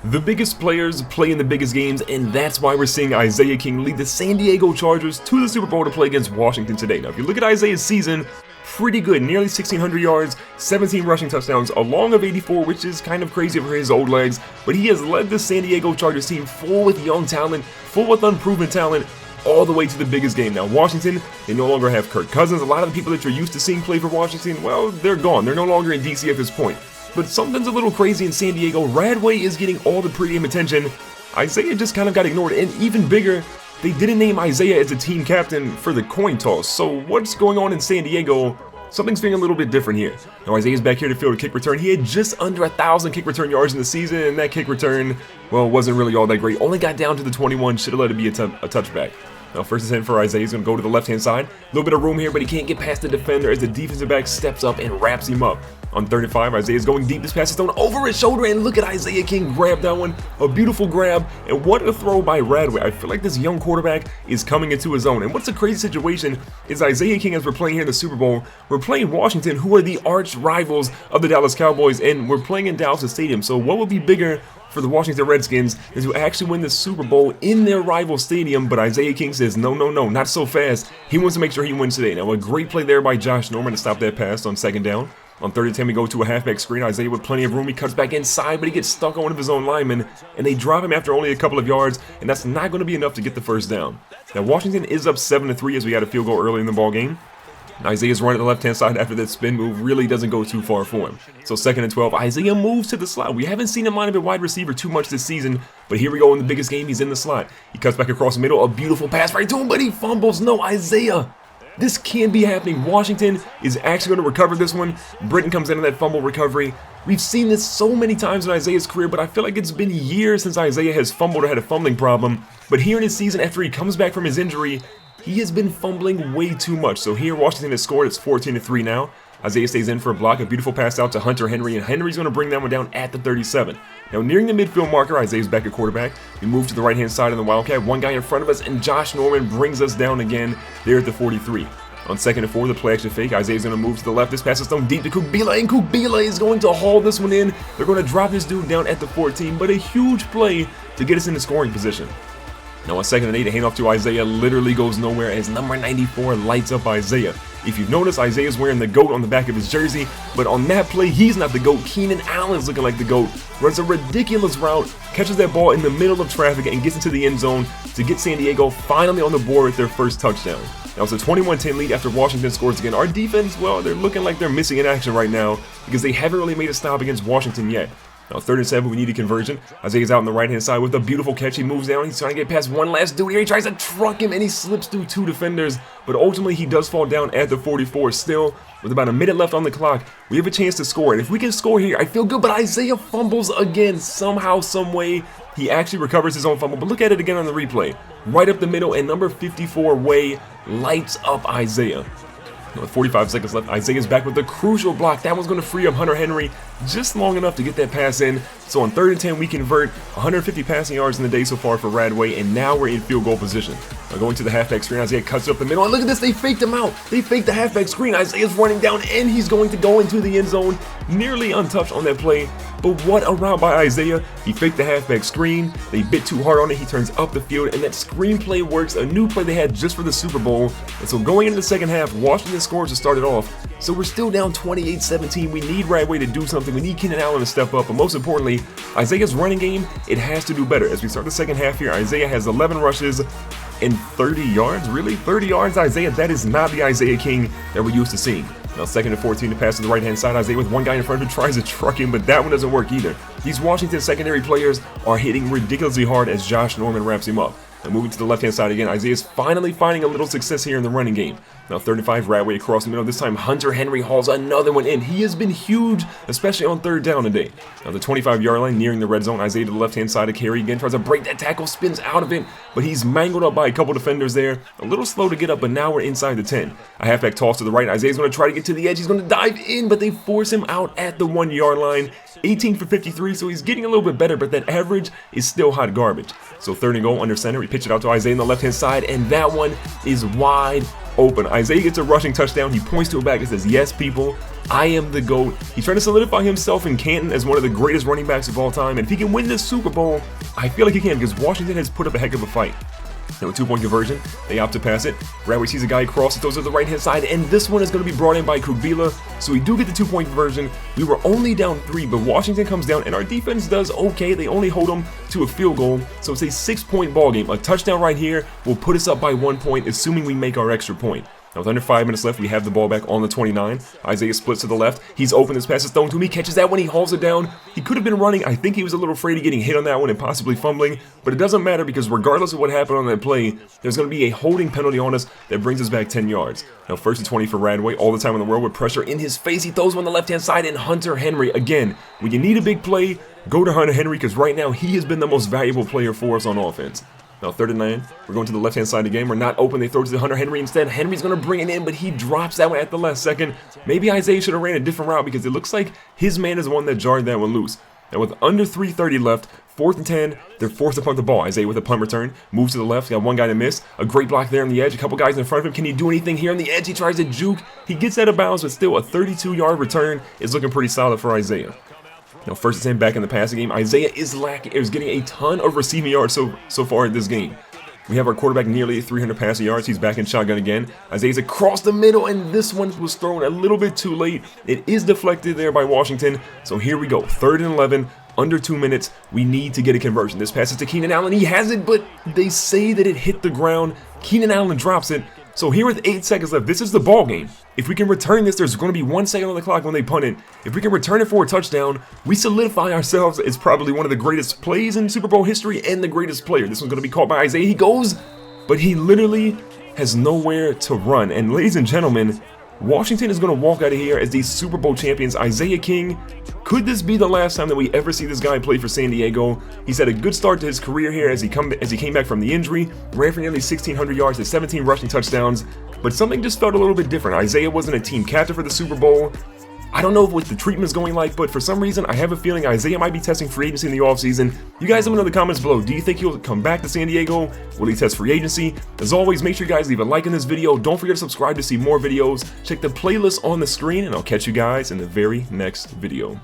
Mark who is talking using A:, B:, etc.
A: The biggest players play in the biggest games, and that's why we're seeing Isaiah King lead the San Diego Chargers to the Super Bowl to play against Washington today. Now, if you look at Isaiah's season, pretty good, nearly 1,600 yards, 17 rushing touchdowns, a long of 84, which is kind of crazy for his old legs, but he has led the San Diego Chargers team full with young talent, full with unproven talent, all the way to the biggest game. Now, Washington, they no longer have Kirk Cousins. A lot of the people that you're used to seeing play for Washington, well, they're gone. They're no longer in DC at this point. But something's a little crazy in San Diego. Radway is getting all the pregame attention. Isaiah just kind of got ignored, and even bigger, they didn't name Isaiah as a team captain for the coin toss. So what's going on in San Diego? Something's feeling a little bit different here. Now, Isaiah's back here to field a kick return. He had just under 1,000 kick return yards in the season, and that kick return, well, wasn't really all that great. Only got down to the 21, should have let it be a touchback. Now, first and 10 for Isaiah. He's going to go to the left-hand side. A little bit of room here, but he can't get past the defender as the defensive back steps up and wraps him up. On 35, Isaiah's going deep. This pass is thrown over his shoulder, and look at Isaiah King grab that one. A beautiful grab, and what a throw by Radway. I feel like this young quarterback is coming into his own. And what's a crazy situation is Isaiah King, as we're playing here in the Super Bowl, we're playing Washington, who are the arch rivals of the Dallas Cowboys, and we're playing in Dallas Stadium. So what would be bigger for the Washington Redskins is to actually win the Super Bowl in their rival stadium? But Isaiah King says, no, not so fast. He wants to make sure he wins today. Now, a great play there by Josh Norman to stop that pass on second down. On 3rd and 10, we go to a halfback screen. Isaiah with plenty of room. He cuts back inside, but he gets stuck on one of his own linemen, and they drop him after only a couple of yards, and that's not going to be enough to get the first down. Now, Washington is up 7-3 as we had a field goal early in the ball game. Isaiah's run at the left-hand side after that spin move really doesn't go too far for him. So 2nd and 12, Isaiah moves to the slot. We haven't seen him line up at wide receiver too much this season, but here we go in the biggest game. He's in the slot. He cuts back across the middle. A beautiful pass right to him, but he fumbles. No, Isaiah. This can be happening. Washington is actually going to recover this one. Britton comes in on that fumble recovery. We've seen this so many times in Isaiah's career, but I feel like it's been years since Isaiah has fumbled or had a fumbling problem. But here in his season, after he comes back from his injury, he has been fumbling way too much. So here, Washington has scored. It's 14-3 now. Isaiah stays in for a block. A beautiful pass out to Hunter Henry, and Henry's going to bring that one down at the 37. Now, nearing the midfield marker, Isaiah's back at quarterback. We move to the right-hand side of the Wildcat. One guy in front of us, and Josh Norman brings us down again there at the 43. On 2nd and 4, the play action fake. Isaiah's going to move to the left. This pass is thrown deep to Kubila, and Kubila is going to haul this one in. They're going to drop this dude down at the 14, but a huge play to get us into scoring position. Now, on 2nd and 8, a handoff to Isaiah literally goes nowhere as number 94 lights up Isaiah. If you've noticed, Isaiah's wearing the GOAT on the back of his jersey, but on that play, he's not the GOAT. Keenan Allen's looking like the GOAT. Runs a ridiculous route, catches that ball in the middle of traffic, and gets into the end zone to get San Diego finally on the board with their first touchdown. Now, it's a 21-10 lead after Washington scores again. Our defense, well, they're looking like they're missing in action right now because they haven't really made a stop against Washington yet. Now, 3rd and 7, we need a conversion. Isaiah's out on the right-hand side with a beautiful catch. He moves down. He's trying to get past one last dude here. He tries to truck him, and he slips through 2 defenders. But ultimately, he does fall down at the 44. Still, with about a minute left on the clock, we have a chance to score. And if we can score here, I feel good. But Isaiah fumbles again. Somehow, some way, he actually recovers his own fumble. But look at it again on the replay. Right up the middle, and number 54, Way, lights up Isaiah. Now, with 45 seconds left, Isaiah's back with a crucial block. That one's going to free up Hunter Henry just long enough to get that pass in. So on 3rd and 10, we convert 150 passing yards in the day so far for Radway, and now we're in field goal position. Now going to the halfback screen, Isaiah cuts it up the middle, and look at this, they faked him out. They faked the halfback screen. Isaiah's running down, and he's going to go into the end zone, nearly untouched on that play. But what a route by Isaiah. He faked the halfback screen. They bit too hard on it. He turns up the field, and that screen play works. A new play they had just for the Super Bowl. And so going into the second half, Washington scores to start it off. So we're still down 28-17. We need Radway to do something. We need Keenan Allen to step up. But most importantly, Isaiah's running game, it has to do better. As we start the second half here, Isaiah has 11 rushes and 30 yards. Really? 30 yards, Isaiah? That is not the Isaiah King that we're used to seeing. Now 2nd and 14 to pass to the right-hand side. Isaiah with one guy in front who tries to truck him, but that one doesn't work either. These Washington secondary players are hitting ridiculously hard as Josh Norman wraps him up. And moving to the left-hand side again, Isaiah's finally finding a little success here in the running game. Now 35, Radway across the middle. This time Hunter Henry hauls another one in. He has been huge, especially on 3rd down today. Now the 25-yard line nearing the red zone. Isaiah to the left-hand side of carry again. Tries to break that tackle, spins out of it, but he's mangled up by a couple defenders there. A little slow to get up, but now we're inside the 10. A halfback toss to the right. Isaiah's going to try to get to the edge. He's going to dive in, but they force him out at the 1-yard line. 18 for 53, so he's getting a little bit better, but that average is still hot garbage. So 3rd and goal under center. We pitch it out to Isaiah on the left-hand side, and that one is wide open. Isaiah gets a rushing touchdown. He points to it back and says, yes, people, I am the GOAT. He's trying to solidify himself in Canton as one of the greatest running backs of all time. And if he can win this Super Bowl, I feel like he can, because Washington has put up a heck of a fight. Now, a 2-point conversion, they opt to pass it. Radway sees a guy cross, it throws to the right-hand side, and this one is going to be brought in by Kubila. So we do get the 2-point conversion. We were only down 3, but Washington comes down, and our defense does okay. They only hold them to a field goal, so it's a 6-point ball game. A touchdown right here will put us up by 1 point, assuming we make our extra point. Now, with under 5 minutes left, we have the ball back on the 29. Isaiah splits to the left. He's open. This pass is thrown to him. He catches that one. He hauls it down. He could have been running. I think he was a little afraid of getting hit on that one and possibly fumbling. But it doesn't matter, because regardless of what happened on that play, there's going to be a holding penalty on us that brings us back 10 yards. Now, 1st and 20 for Radway. All the time in the world with pressure in his face. He throws one on the left-hand side, and Hunter Henry. Again, when you need a big play, go to Hunter Henry, because right now he has been the most valuable player for us on offense. Now 3rd and 9, we're going to the left-hand side of the game. We're not open, they throw to the Hunter Henry instead. Henry's going to bring it in, but he drops that one at the last second. Maybe Isaiah should have ran a different route, because it looks like his man is the one that jarred that one loose. Now with under 3:30 left, 4th and 10, they're forced to punt the ball. Isaiah with a punt return, moves to the left, got one guy to miss. A great block there on the edge, a couple guys in front of him. Can he do anything here on the edge? He tries to juke. He gets out of bounds, but still a 32-yard return is looking pretty solid for Isaiah. Now 1st and 10 back in the passing game. Isaiah is getting a ton of receiving yards so far in this game. We have our quarterback nearly 300 passing yards. He's back in shotgun again. Isaiah's across the middle, and this one was thrown a little bit too late. It is deflected there by Washington. So here we go. 3rd and 11, under 2 minutes. We need to get a conversion. This passes to Keenan Allen. He has it, but they say that it hit the ground. Keenan Allen drops it. So here with 8 seconds left, this is the ball game. If we can return this, there's going to be 1 second on the clock when they punt it. If we can return it for a touchdown, we solidify ourselves as probably one of the greatest plays in Super Bowl history and the greatest player. This one's going to be caught by Isaiah. He goes, but he literally has nowhere to run. And ladies and gentlemen, Washington is going to walk out of here as the Super Bowl champions. Isaiah King, could this be the last time that we ever see this guy play for San Diego? He's had a good start to his career here as he came back from the injury, ran for nearly 1,600 yards and 17 rushing touchdowns, but something just felt a little bit different. Isaiah wasn't a team captain for the Super Bowl. I don't know what the treatment's going like, but for some reason, I have a feeling Isaiah might be testing free agency in the offseason. You guys let me know in the comments below. Do you think he'll come back to San Diego? Will he test free agency? As always, make sure you guys leave a like in this video. Don't forget to subscribe to see more videos. Check the playlist on the screen, and I'll catch you guys in the very next video.